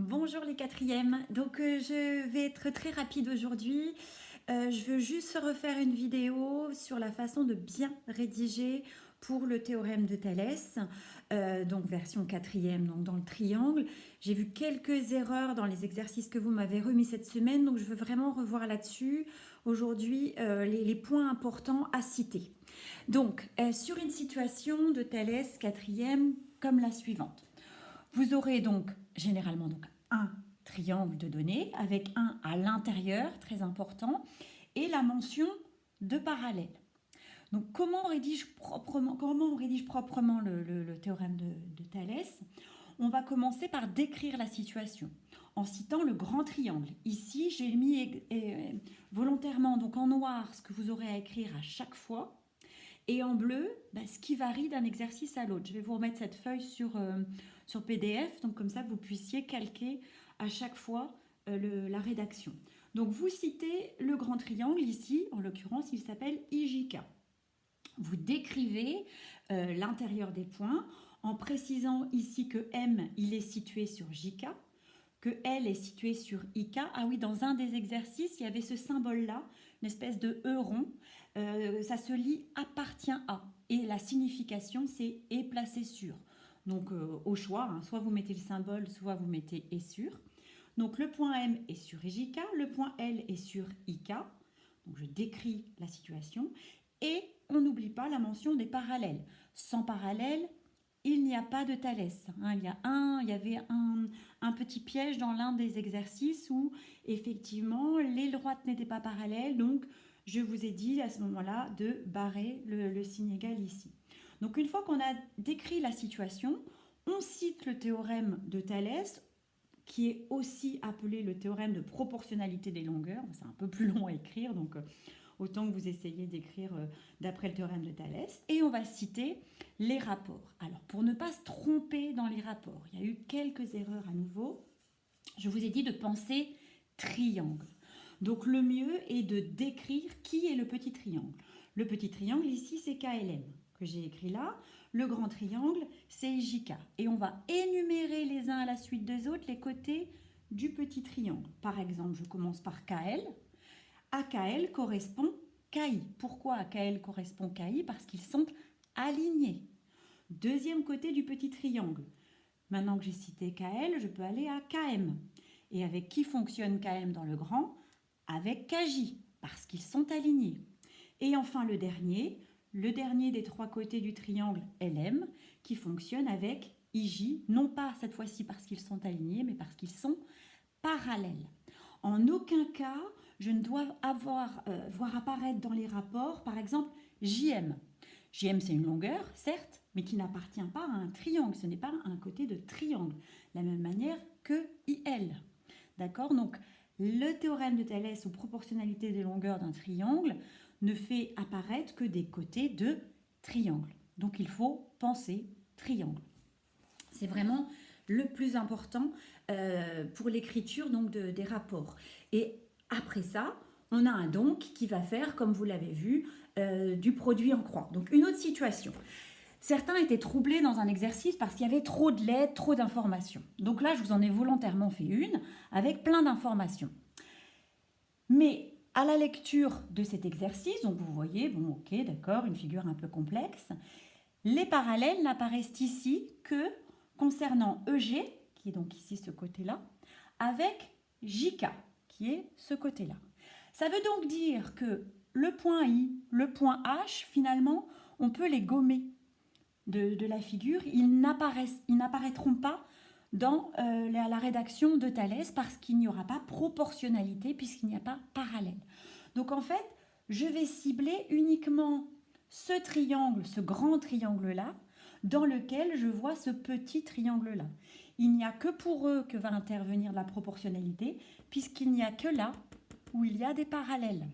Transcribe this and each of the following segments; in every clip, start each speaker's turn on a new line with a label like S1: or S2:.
S1: Bonjour les quatrièmes. Je vais être très rapide aujourd'hui. Je veux juste refaire une vidéo sur la façon de bien rédiger pour le théorème de Thalès, donc version quatrième, donc dans le triangle. J'ai vu quelques erreurs dans les exercices que vous m'avez remis cette semaine, donc je veux vraiment revoir là-dessus aujourd'hui les points importants à citer. Donc, sur une situation de Thalès quatrième comme la suivante. Vous aurez donc généralement un triangle de données avec un à l'intérieur, très important, et la mention de parallèle. Donc comment on rédige proprement le théorème de Thalès? On va commencer par décrire la situation en citant le grand triangle. Ici, j'ai mis volontairement donc en noir ce que vous aurez à écrire à chaque fois et en bleu, ce qui varie d'un exercice à l'autre. Je vais vous remettre cette feuille sur PDF, donc comme ça vous puissiez calquer à chaque fois la rédaction. Donc vous citez le grand triangle ici, en l'occurrence il s'appelle IJK. Vous décrivez l'intérieur des points en précisant ici que M il est situé sur JK, que L est situé sur IK. Ah oui, dans un des exercices, il y avait ce symbole-là, une espèce de E rond. Ça se lit appartient à. Et la signification, c'est est placé sur. Donc au choix, soit vous mettez le symbole, soit vous mettez est sur. Donc le point M est sur IJK, le point L est sur IK. Donc je décris la situation. Et on n'oublie pas la mention des parallèles. Sans parallèle, il n'y a pas de Thalès. Il y avait un petit piège dans l'un des exercices où effectivement les droites n'étaient pas parallèles. Donc je vous ai dit à ce moment-là de barrer le signe égal ici. Donc une fois qu'on a décrit la situation, on cite le théorème de Thalès, qui est aussi appelé le théorème de proportionnalité des longueurs. C'est un peu plus long à écrire, donc autant que vous essayez d'écrire d'après le théorème de Thalès. Et on va citer les rapports. Alors, pour ne pas se tromper dans les rapports, il y a eu quelques erreurs à nouveau. Je vous ai dit de penser triangle. Donc, le mieux est de décrire qui est le petit triangle. Le petit triangle, ici, c'est KLM, que j'ai écrit là. Le grand triangle, c'est IJK. Et on va énumérer les uns à la suite des autres les côtés du petit triangle. Par exemple, je commence par KL. AKL correspond KI. Pourquoi AKL correspond KI? Parce qu'ils sont alignés. Deuxième côté du petit triangle. Maintenant que j'ai cité KL, je peux aller à KM. Et avec qui fonctionne KM dans le grand? Avec KJ, parce qu'ils sont alignés. Et enfin le dernier des trois côtés du triangle LM, qui fonctionne avec IJ, non pas cette fois-ci parce qu'ils sont alignés, mais parce qu'ils sont parallèles. En aucun cas, je ne dois voir apparaître dans les rapports, par exemple, JM. JM, c'est une longueur, certes, mais qui n'appartient pas à un triangle. Ce n'est pas un côté de triangle. De la même manière que IL. D'accord? Donc, le théorème de Thalès ou proportionnalité des longueurs d'un triangle ne fait apparaître que des côtés de triangle. Donc, il faut penser triangle. C'est vraiment le plus important pour l'écriture des rapports. Et après ça, on a un donc qui va faire, comme vous l'avez vu, du produit en croix. Donc une autre situation. Certains étaient troublés dans un exercice parce qu'il y avait trop de lettres, trop d'informations. Donc là, je vous en ai volontairement fait une avec plein d'informations. Mais à la lecture de cet exercice, donc vous voyez, bon ok, d'accord, une figure un peu complexe, les parallèles n'apparaissent ici que concernant EG, qui est donc ici ce côté-là, avec JK, qui est ce côté-là. Ça veut donc dire que le point I, le point H, finalement, on peut les gommer de la figure. Ils n'apparaîtront pas dans la rédaction de Thalès parce qu'il n'y aura pas proportionnalité puisqu'il n'y a pas parallèle. Donc en fait, je vais cibler uniquement ce triangle, ce grand triangle-là, dans lequel je vois ce petit triangle-là. Il n'y a que pour eux que va intervenir la proportionnalité, puisqu'il n'y a que là où il y a des parallèles.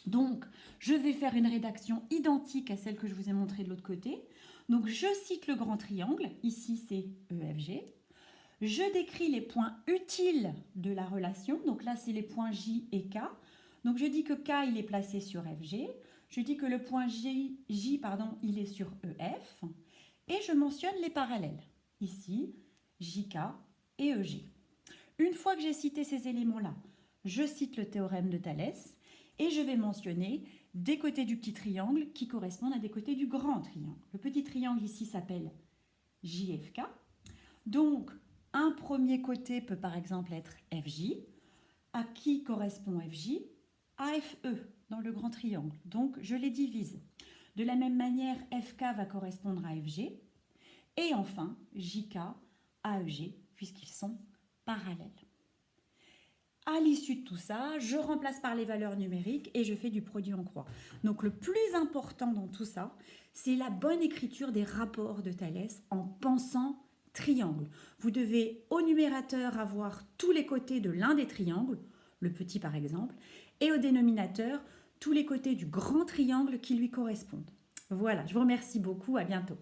S1: Donc, je vais faire une rédaction identique à celle que je vous ai montrée de l'autre côté. Donc, je cite le grand triangle, ici c'est EFG. Je décris les points utiles de la relation, donc là c'est les points J et K. Donc, je dis que K il est placé sur FG. Je dis que le point J, il est sur EF. Et je mentionne les parallèles. Ici, JK et EG. Une fois que j'ai cité ces éléments-là, je cite le théorème de Thalès et je vais mentionner des côtés du petit triangle qui correspondent à des côtés du grand triangle. Le petit triangle ici s'appelle JFK. Donc, un premier côté peut par exemple être FJ. À qui correspond FJ? À FE dans le grand triangle. Donc, je les divise. De la même manière, FK va correspondre à FG. Et enfin, JK à EG, puisqu'ils sont parallèles. À l'issue de tout ça, je remplace par les valeurs numériques et je fais du produit en croix. Donc le plus important dans tout ça, c'est la bonne écriture des rapports de Thalès en pensant triangle. Vous devez au numérateur avoir tous les côtés de l'un des triangles, le petit par exemple, et au dénominateur tous les côtés du grand triangle qui lui correspondent. Voilà, je vous remercie beaucoup, à bientôt.